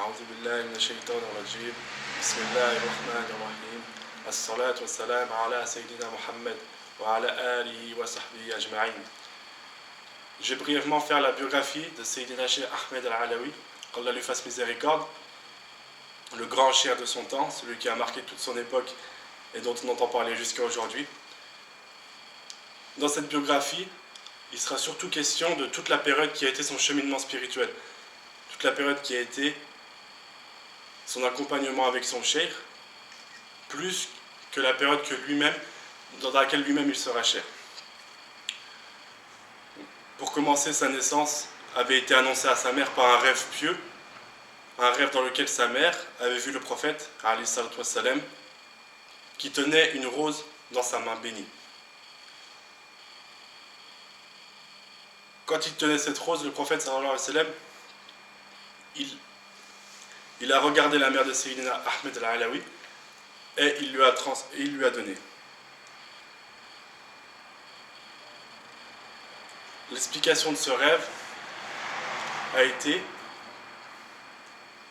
أعوذ بالله من الشيطان الرجيم بسم الله الرحمن الرحيم الصلاة والسلام على سيدنا Muhammad wa ala alihi wa sahbihi ajma'in. Je vais brièvement faire la biographie de Sayyidina Cheikh Ahmed Al-Alawi, qu'Allah lui fasse miséricorde, le grand cheikh de son temps, celui qui a marqué toute son époque et dont on entend parler jusqu'à aujourd'hui. Dans cette biographie, il sera surtout question de toute la période qui a été son cheminement spirituel, toute la période qui a été son accompagnement avec son cheikh, plus que la période que lui-même, dans laquelle lui-même il sera cheikh. Pour commencer, sa naissance avait été annoncée à sa mère par un rêve pieux, un rêve dans lequel sa mère avait vu le prophète, alayhi salatu wassalam, qui tenait une rose dans sa main bénie. Quand il tenait cette rose, le prophète sallallahu alayhi wa sallam, il a regardé la mère de Sayyidina Ahmed Al-Alawi et il lui a donné. L'explication de ce rêve a été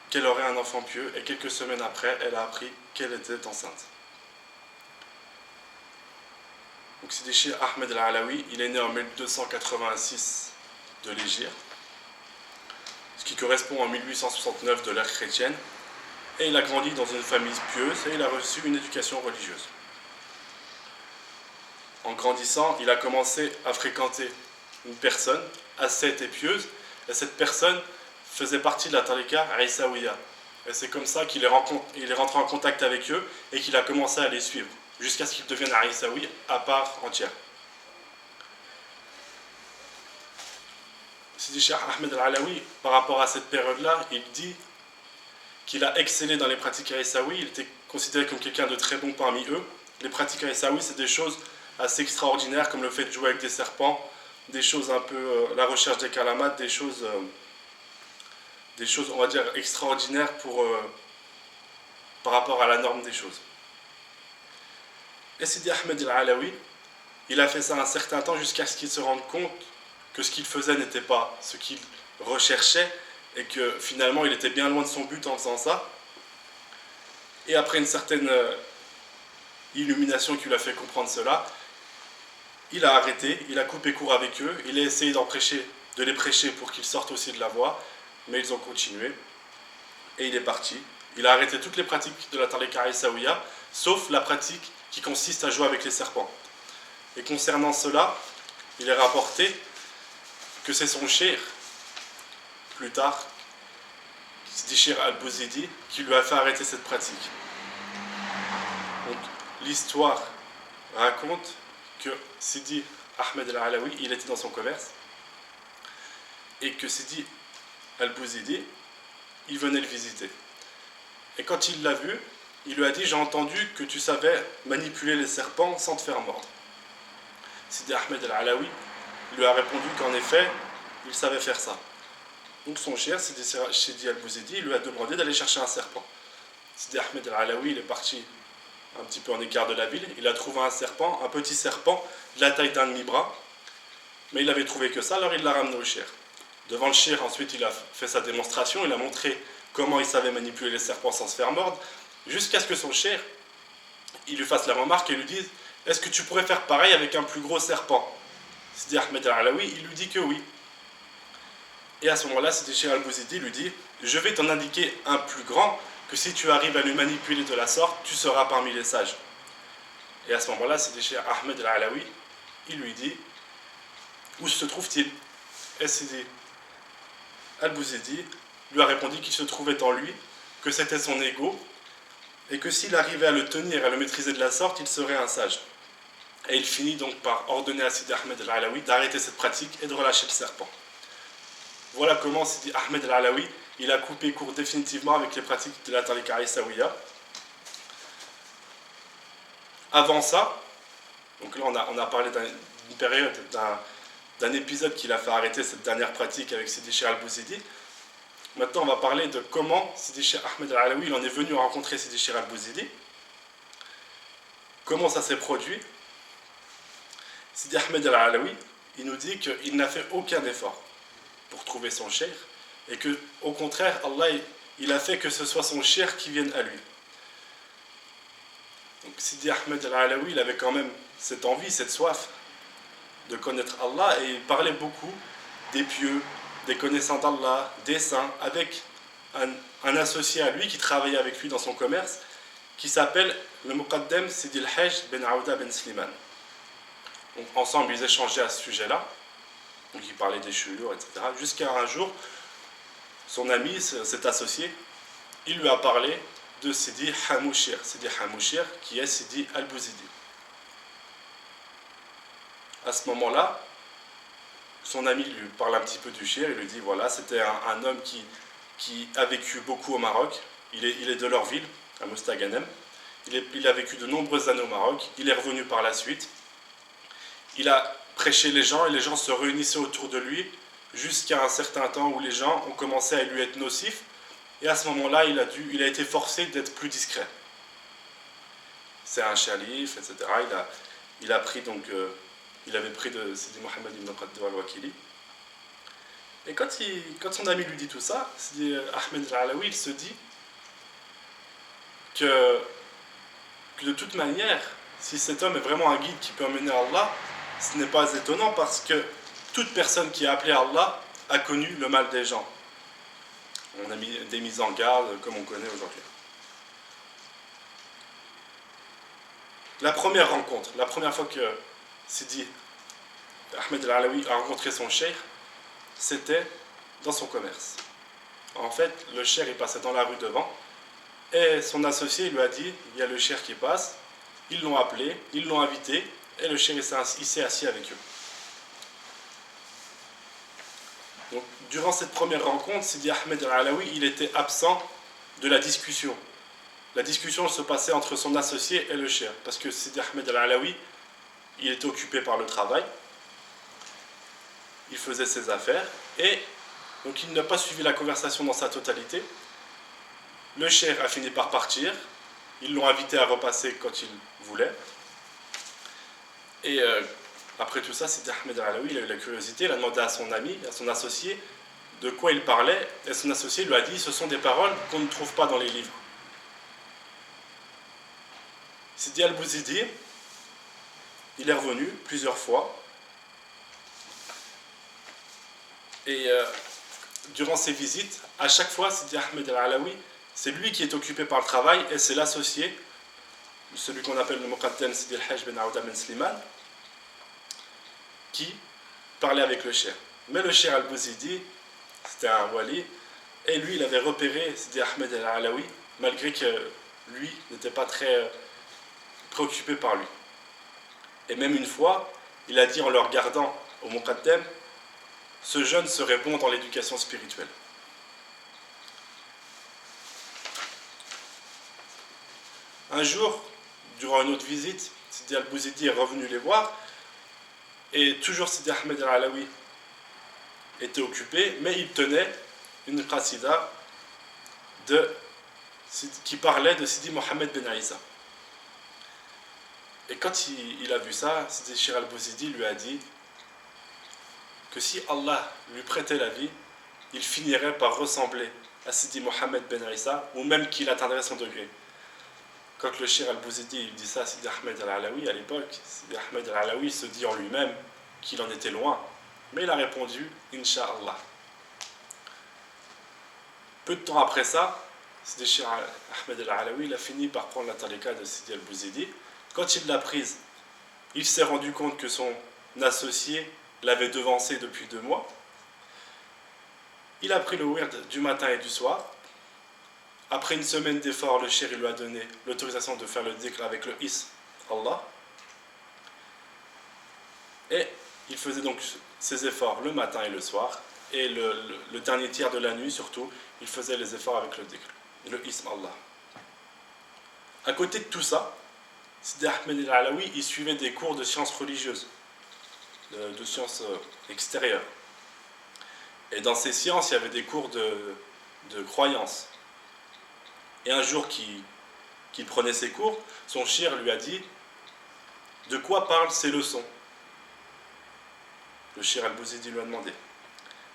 qu'elle aurait un enfant pieux et quelques semaines après, elle a appris qu'elle était enceinte. Donc Sidi Cheikh Ahmed Al-Alawi, il est né en 1286 de l'Hégire, ce qui correspond en 1869 de l'ère chrétienne, et il a grandi dans une famille pieuse et il a reçu une éducation religieuse. En grandissant, il a commencé à fréquenter une personne ascète et pieuse, et cette personne faisait partie de la tariqa Aïsaouia. Et c'est comme ça qu'il est rentré en contact avec eux et qu'il a commencé à les suivre, jusqu'à ce qu'il devienne Aïsaoui à part entière. Sidi Cheikh Ahmed Al-Alawi, par rapport à cette période-là, il dit qu'il a excellé dans les pratiques Aïsaoui, il était considéré comme quelqu'un de très bon parmi eux. Les pratiques Aïsaoui, c'est des choses assez extraordinaires, comme le fait de jouer avec des serpents, des choses un peu, la recherche des kalamates, des choses, on va dire, extraordinaires par rapport à la norme des choses. Et Sidi Ahmed Al-Alawi, il a fait ça un certain temps jusqu'à ce qu'il se rende compte que ce qu'il faisait n'était pas ce qu'il recherchait et que finalement il était bien loin de son but en faisant ça. Et après une certaine illumination qui lui a fait comprendre cela, il a arrêté, il a coupé court avec eux, il a essayé de les prêcher pour qu'ils sortent aussi de la voie, mais ils ont continué et il est parti. Il a arrêté toutes les pratiques de la tariqa Aïsaouia, sauf la pratique qui consiste à jouer avec les serpents. Et concernant cela, il est rapporté que c'est son cheikh, plus tard, Sidi Cheikh Al-Bouzidi, qui lui a fait arrêter cette pratique. Donc l'histoire raconte que Sidi Ahmed Al-Alawi, il était dans son commerce, et que Sidi Al-Bouzidi, il venait le visiter. Et quand il l'a vu, il lui a dit « J'ai entendu que tu savais manipuler les serpents sans te faire mordre. » Sidi Ahmed Al-Alawi lui a répondu qu'en effet, il savait faire ça. Donc son cher, Sidi Al-Bouzidi, lui a demandé d'aller chercher un serpent. Sidi Ahmed Al-Alawi, il est parti un petit peu en écart de la ville, il a trouvé un serpent, un petit serpent de la taille d'un demi-bras, mais il n'avait trouvé que ça, alors il l'a ramené au cher. Devant le cher, ensuite il a fait sa démonstration, il a montré comment il savait manipuler les serpents sans se faire mordre, jusqu'à ce que son cher, il lui fasse la remarque et lui dise « Est-ce que tu pourrais faire pareil avec un plus gros serpent ?» Sidi Ahmed Al-Alawi, il lui dit que oui. Et à ce moment-là, Sidi Cheikh Al-Bouzidi lui dit « Je vais t'en indiquer un plus grand, que si tu arrives à le manipuler de la sorte, tu seras parmi les sages. » Et à ce moment-là, Sidi Cheikh Ahmed Al-Alawi, il lui dit « Où se trouve-t-il » Et Sidi Al-Bouzidi lui a répondu qu'il se trouvait en lui, que c'était son ego, et que s'il arrivait à le tenir, à le maîtriser de la sorte, il serait un sage. Et il finit donc par ordonner à Sidi Ahmed Al-Alawi d'arrêter cette pratique et de relâcher le serpent. Voilà comment Sidi Ahmed Al-Alawi, il a coupé court définitivement avec les pratiques de la tariqa Aïsaouia. Avant ça, donc là on a parlé d'une période, d'un épisode qui l'a fait arrêter cette dernière pratique avec Sidi Cheikh Al-Bouzidi. Maintenant on va parler de comment Sidi Cheikh Ahmed Al-Alawi il en est venu à rencontrer Sidi Cheikh Al-Bouzidi. Comment ça s'est produit. Sidi Ahmed Al-Alawi, il nous dit qu'il n'a fait aucun effort pour trouver son cheikh et que, au contraire, Allah il a fait que ce soit son shir qui vienne à lui. Donc Sidi Ahmed al-Alawi, il avait quand même cette envie, cette soif de connaître Allah, et il parlait beaucoup des pieux, des connaissants d'Allah, des saints, avec un associé à lui qui travaillait avec lui dans son commerce, qui s'appelle le Muqaddam Sidi al-Hajj ben Aouda ben Sliman. Donc ensemble, ils échangeaient à ce sujet-là, donc ils parlaient des chelures, etc. Jusqu'à un jour, son ami, cet associé, il lui a parlé de Sidi Hamouchir, qui est Sidi al-Bouzidi. À ce moment-là, son ami lui parle un petit peu du shir, il lui dit voilà, c'était un homme qui a vécu beaucoup au Maroc, il est de leur ville, à Mostaganem, il a vécu de nombreuses années au Maroc, il est revenu par la suite, il a prêché les gens et les gens se réunissaient autour de lui jusqu'à un certain temps où les gens ont commencé à lui être nocifs, et à ce moment-là, il a été forcé d'être plus discret. C'est un calife, etc. Il a pris donc, il avait pris de Sidi Mohammed ibn Qadr al-Wakili. Et quand son ami lui dit tout ça, Sidi Ahmed al-Alawi, il se dit que de toute manière, si cet homme est vraiment un guide qui peut emmener à Allah, ce n'est pas étonnant parce que toute personne qui est appelée à Allah a connu le mal des gens. On a mis des mises en garde comme on connaît aujourd'hui. La première rencontre, la première fois que Sidi Ahmed al-Alawi a rencontré son cheikh, c'était dans son commerce. En fait, le cheikh il passait dans la rue devant et son associé lui a dit il y a le cheikh qui passe. Ils l'ont appelé, ils l'ont invité et le cheikh il s'est assis avec eux. Donc, durant cette première rencontre, Sidi Ahmed al-Alawi il était absent de la discussion. La discussion se passait entre son associé et le cheikh parce que Sidi Ahmed al-Alawi il était occupé par le travail, il faisait ses affaires et donc il n'a pas suivi la conversation dans sa totalité. Le cheikh a fini par partir, ils l'ont invité à repasser quand il voulait. Et après tout ça, Sidi Ahmed al-Alawi il a eu la curiosité, il a demandé à son ami, à son associé, de quoi il parlait, et son associé lui a dit ce sont des paroles qu'on ne trouve pas dans les livres. Sidi al-Bouzidi, il est revenu plusieurs fois, et durant ses visites, à chaque fois, Sidi Ahmed al-Alawi, c'est lui qui est occupé par le travail, et c'est l'associé, celui qu'on appelle le Muqaddam Sidi al-Hajj ben Aouda ben Sliman, qui parlait avec le cheikh. Mais le cheikh al-Bouzidi, c'était un wali, et lui, il avait repéré Sidi Ahmed al-Alawi, malgré que lui n'était pas très préoccupé par lui. Et même une fois, il a dit en le regardant au Muqaddam, ce jeune serait bon dans l'éducation spirituelle. Un jour, durant une autre visite, Sidi al-Bouzidi est revenu les voir, et toujours Sidi Ahmed al-Alawi était occupé, mais il tenait une qasida qui parlait de Sidi Mohammed ben Isa. Et quand il a vu ça, Sidi Shir al-Bouzidi lui a dit que si Allah lui prêtait la vie, il finirait par ressembler à Sidi Mohammed ben Isa, ou même qu'il atteindrait son degré. Quand le Shir al-Bouzidi dit ça à Sidi Ahmed al-Alawi à l'époque, Sidi Ahmed al-Alawi se dit en lui-même qu'il en était loin, mais il a répondu Inch'Allah. Peu de temps après ça, Sidi Shir Ahmed al-Alawi il a fini par prendre la tariqa de Sidi al-Bouzidi. Quand il l'a prise, il s'est rendu compte que son associé l'avait devancé depuis 2 mois. Il a pris le wird du matin et du soir. Après une semaine d'efforts, le cheikh lui a donné l'autorisation de faire le dhikr avec le ism Allah. Et il faisait donc ses efforts le matin et le soir. Et le dernier tiers de la nuit, surtout, il faisait les efforts avec le dhikr, le ism Allah. À côté de tout ça, Sidi Ahmed al-Alawi, il suivait des cours de sciences religieuses, de sciences extérieures. Et dans ces sciences, il y avait des cours de croyances. Et un jour qu'il prenait ses cours, son shir lui a dit « De quoi parlent ces leçons ?» Le shir al-Bouzidi lui a demandé.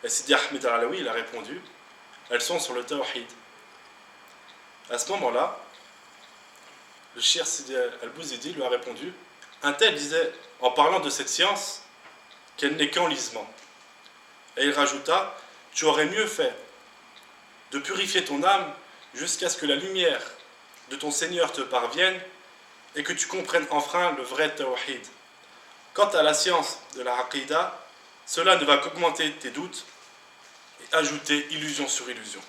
Et Sidi Ahmed al-Alawi, il a répondu « Elles sont sur le tawhid. À ce moment-là, le Cheikh Sidi Al-Bouzidi lui a répondu, un tel disait, en parlant de cette science, qu'elle n'est qu'enlisement. Et il rajouta, tu aurais mieux fait de purifier ton âme jusqu'à ce que la lumière de ton Seigneur te parvienne et que tu comprennes enfin le vrai tawhid. Quant à la science de la aqidah, cela ne va qu'augmenter tes doutes et ajouter illusion sur illusion.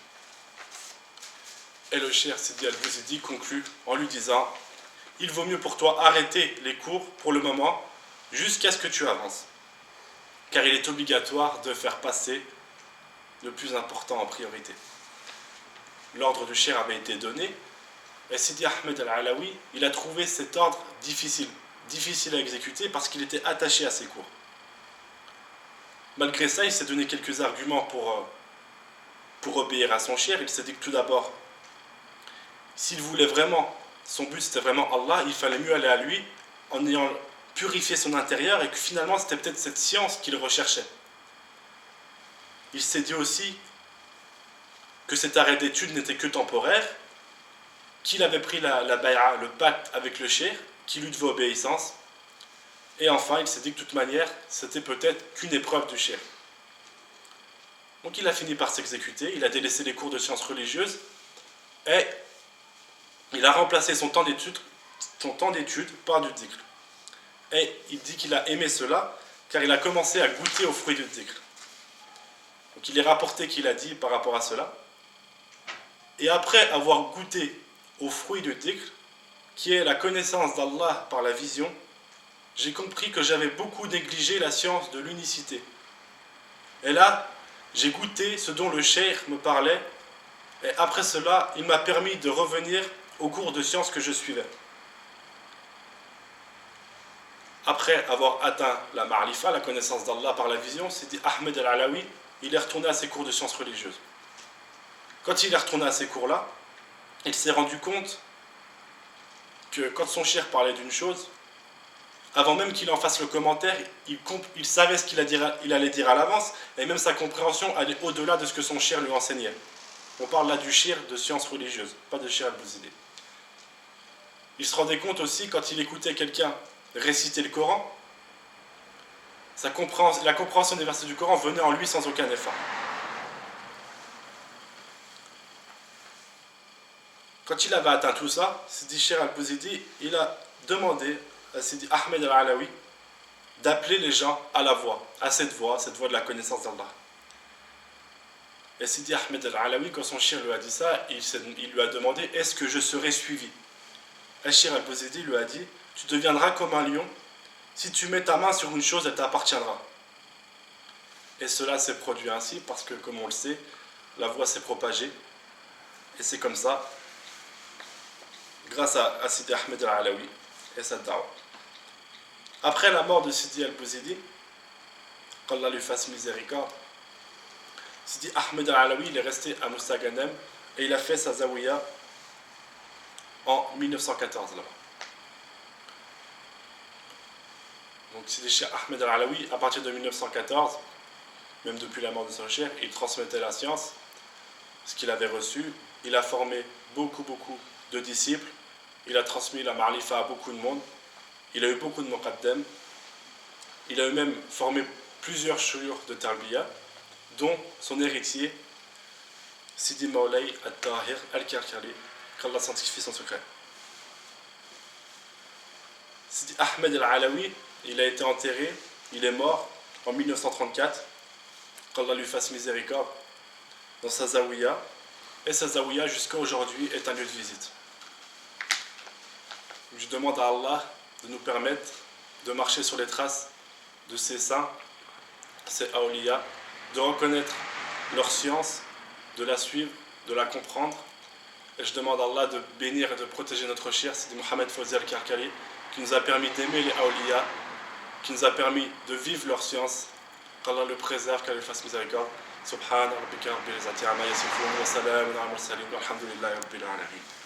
Et le Cheikh Sidi Al-Bouzidi conclut en lui disant, il vaut mieux pour toi arrêter les cours pour le moment jusqu'à ce que tu avances, car il est obligatoire de faire passer le plus important en priorité. L'ordre du Cheikh avait été donné, et Sidi Ahmed Al-Alawi, il a trouvé cet ordre difficile à exécuter parce qu'il était attaché à ses cours. Malgré ça, il s'est donné quelques arguments pour obéir à son Cheikh. Il s'est dit que tout d'abord, s'il voulait vraiment, son but c'était vraiment Allah, il fallait mieux aller à lui en ayant purifié son intérieur et que finalement c'était peut-être cette science qu'il recherchait. Il s'est dit aussi que cet arrêt d'études n'était que temporaire, qu'il avait pris la bay'a, le pacte avec le Cheikh, qui lui devait obéissance, et enfin il s'est dit que de toute manière c'était peut-être qu'une épreuve du Cheikh. Donc il a fini par s'exécuter, il a délaissé les cours de sciences religieuses et il a remplacé son temps d'études par du dhikr. Et il dit qu'il a aimé cela car il a commencé à goûter aux fruits du dhikr. Donc il est rapporté qu'il a dit par rapport à cela. Et après avoir goûté aux fruits du dhikr, qui est la connaissance d'Allah par la vision, j'ai compris que j'avais beaucoup négligé la science de l'unicité. Et là, j'ai goûté ce dont le cheikh me parlait, et après cela, il m'a permis de revenir au cours de sciences que je suivais. Après avoir atteint la ma'rifa, la connaissance d'Allah par la vision, Sidi Ahmed Al-Alawi, il est retourné à ses cours de sciences religieuses. Quand il est retourné à ces cours-là, il s'est rendu compte que quand son cheikh parlait d'une chose, avant même qu'il en fasse le commentaire, il savait ce qu'il allait dire à l'avance, et même sa compréhension allait au-delà de ce que son cheikh lui enseignait. On parle là du cheikh de sciences religieuses, pas de cheikh Al-Bouzidi. Il se rendait compte aussi, quand il écoutait quelqu'un réciter le Coran, la compréhension des versets du Coran venait en lui sans aucun effort. Quand il avait atteint tout ça, Sidi Cheikh Al-Bouzidi, il a demandé à Sidi Ahmed Al-Alawi d'appeler les gens à la voie, à cette voie de la connaissance d'Allah. Et Sidi Ahmed Al-Alawi, quand son cheikh lui a dit ça, il lui a demandé, est-ce que je serai suivi? Et Cheikh Al-Bouzidi lui a dit, tu deviendras comme un lion, si tu mets ta main sur une chose, elle t'appartiendra. Et cela s'est produit ainsi, parce que, comme on le sait, la voie s'est propagée, et c'est comme ça, grâce à Sidi Ahmed Al-Alawi et sa da'wa. Après la mort de Sidi Al-Bouzidi, qu'Allah lui fasse miséricorde, Sidi Ahmed Al-Alawi il est resté à Mostaganem et il a fait sa zawiya en 1914 là-bas. Donc Sidi Cheikh Ahmed Al-Alawi, à partir de 1914, même depuis la mort de son cheikh, il transmettait la science, ce qu'il avait reçu. Il a formé beaucoup de disciples. Il a transmis la ma'rifa à beaucoup de monde. Il a eu beaucoup de muqaddam. Il a eu même formé plusieurs shuyukh de tarbiya, dont son héritier, Sidi Maulay Al-Tahir Al-Karkari, qu'Allah sanctifie son secret. Sidi Ahmed Al-Alawi, il a été enterré, il est mort en 1934, qu'Allah lui fasse miséricorde, dans sa zawiya, et sa zawiya jusqu'à aujourd'hui est un lieu de visite. Je demande à Allah de nous permettre de marcher sur les traces de ces saints, ces awliya, de reconnaître leur science, de la suivre, de la comprendre. Et je demande à Allah de bénir et de protéger notre cheikh Sidi Mohamed Fawzi Al-Karkari, qui nous a permis d'aimer les awliya, qui nous a permis de vivre leur science. Qu'Allah le préserve, qu'Allah lui fasse miséricorde. Subhana rabbika rabbil izzati amma yasifun wa salamun ala al mursalin walhamdulillahi rabbil alamin.